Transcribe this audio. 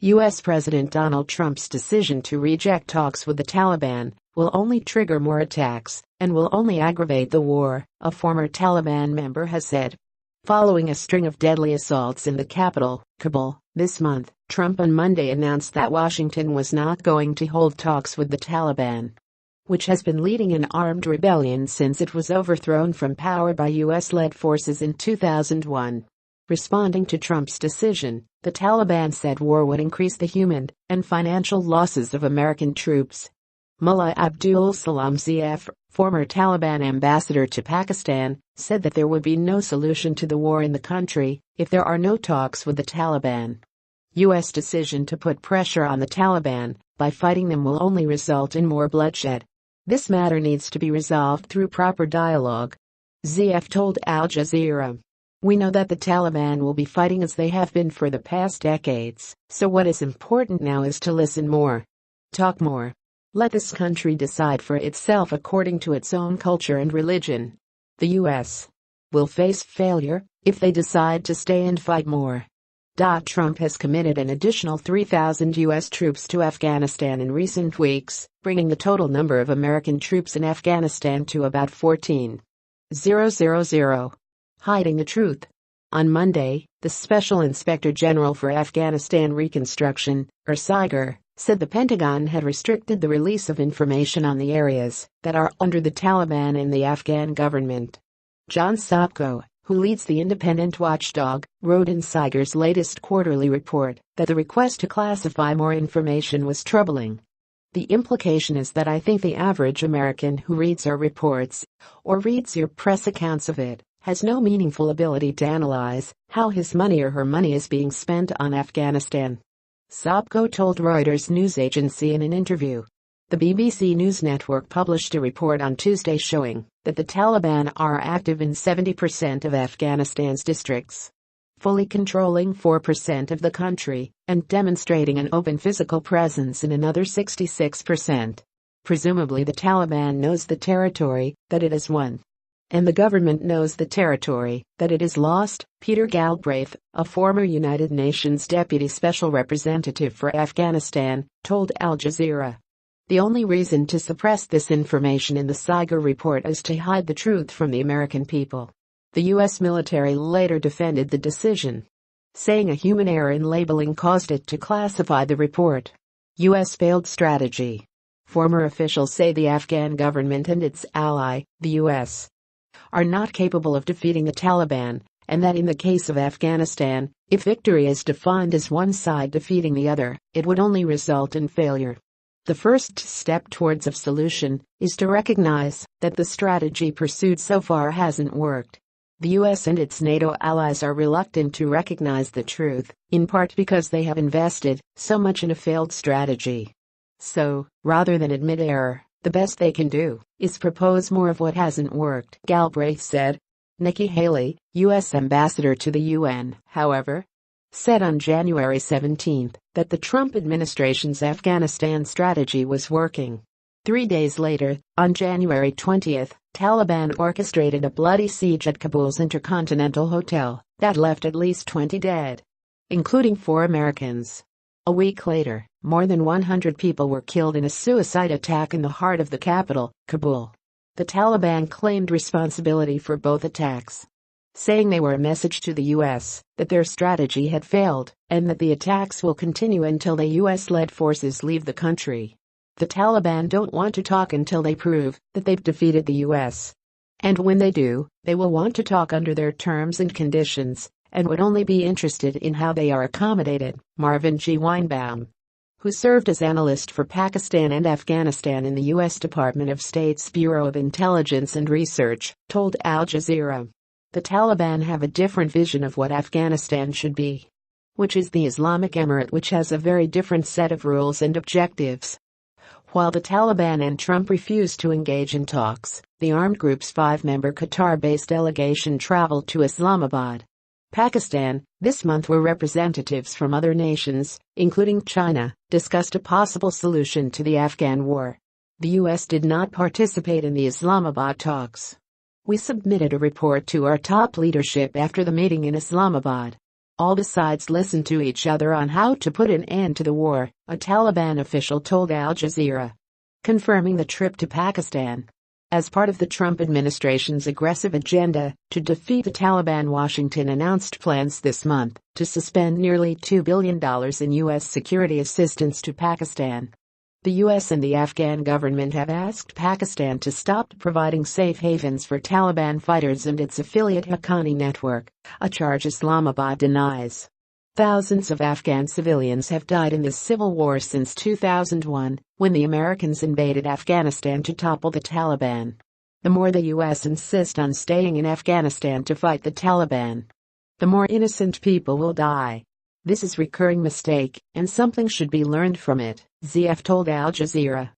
U.S. President Donald Trump's decision to reject talks with the Taliban will only trigger more attacks and will only aggravate the war, a former Taliban member has said. Following a string of deadly assaults in the capital, Kabul, this month, Trump on Monday announced that Washington was not going to hold talks with the Taliban, which has been leading an armed rebellion since it was overthrown from power by U.S.-led forces in 2001. Responding to Trump's decision, the Taliban said war would increase the human and financial losses of American troops. Mullah Abdul Salam Zafar, former Taliban ambassador to Pakistan, said that there would be no solution to the war in the country if there are no talks with the Taliban. U.S. decision to put pressure on the Taliban by fighting them will only result in more bloodshed. This matter needs to be resolved through proper dialogue. Zafar told Al Jazeera. We know that the Taliban will be fighting as they have been for the past decades, so what is important now is to listen more, talk more. Let this country decide for itself according to its own culture and religion. The U.S. will face failure if they decide to stay and fight more. Trump has committed an additional 3,000 U.S. troops to Afghanistan in recent weeks, bringing the total number of American troops in Afghanistan to about 14,000. Hiding the truth. On Monday, the Special Inspector General for Afghanistan Reconstruction, or SIGER, said the Pentagon had restricted the release of information on the areas that are under the Taliban and the Afghan government. John Sopko, who leads the independent watchdog, wrote in SIGER's latest quarterly report that the request to classify more information was troubling. The implication is that I think the average American who reads our reports, or reads your press accounts of it, has no meaningful ability to analyze how his money or her money is being spent on Afghanistan. Sopko told Reuters news agency in an interview. The BBC News Network published a report on Tuesday showing that the Taliban are active in 70% of Afghanistan's districts, fully controlling 4% of the country, and demonstrating an open physical presence in another 66%. Presumably the Taliban knows the territory that it has won, and the government knows the territory that it has lost, Peter Galbraith, a former United Nations Deputy Special Representative for Afghanistan, told Al Jazeera. The only reason to suppress this information in the SIGER report is to hide the truth from the American people. The U.S. military later defended the decision, saying a human error in labeling caused it to classify the report. U.S. failed strategy. Former officials say the Afghan government and its ally, the U.S., are not capable of defeating the Taliban, and that in the case of Afghanistan, if victory is defined as one side defeating the other, it would only result in failure. The first step towards a solution is to recognize that the strategy pursued so far hasn't worked. The U.S. and its NATO allies are reluctant to recognize the truth, in part because they have invested so much in a failed strategy. So, rather than admit error, the best they can do is propose more of what hasn't worked, Galbraith said. Nikki Haley, U.S. ambassador to the UN, however, said on January 17 that the Trump administration's Afghanistan strategy was working. 3 days later, on January 20, Taliban orchestrated a bloody siege at Kabul's Intercontinental Hotel that left at least 20 dead, including 4 Americans. A week later, more than 100 people were killed in a suicide attack in the heart of the capital, Kabul. The Taliban claimed responsibility for both attacks, saying they were a message to the U.S. that their strategy had failed and that the attacks will continue until the U.S.-led forces leave the country. The Taliban don't want to talk until they prove that they've defeated the U.S. And when they do, they will want to talk under their terms and conditions, and would only be interested in how they are accommodated, Marvin G. Weinbaum, who served as analyst for Pakistan and Afghanistan in the U.S. Department of State's Bureau of Intelligence and Research, told Al Jazeera. The Taliban have a different vision of what Afghanistan should be, which is the Islamic Emirate, which has a very different set of rules and objectives. While the Taliban and Trump refused to engage in talks, the armed group's 5-member Qatar-based delegation traveled to Islamabad, Pakistan, this month, where representatives from other nations, including China, discussed a possible solution to the Afghan war. The U.S. did not participate in the Islamabad talks. We submitted a report to our top leadership after the meeting in Islamabad. All the sides listened to each other on how to put an end to the war, a Taliban official told Al Jazeera, confirming the trip to Pakistan. As part of the Trump administration's aggressive agenda to defeat the Taliban, Washington announced plans this month to suspend nearly $2 billion in U.S. security assistance to Pakistan. The U.S. and the Afghan government have asked Pakistan to stop providing safe havens for Taliban fighters and its affiliate Haqqani network, a charge Islamabad denies. Thousands of Afghan civilians have died in this civil war since 2001, when the Americans invaded Afghanistan to topple the Taliban. The more the U.S. insists on staying in Afghanistan to fight the Taliban, the more innocent people will die. This is a recurring mistake, and something should be learned from it, ZF told Al Jazeera.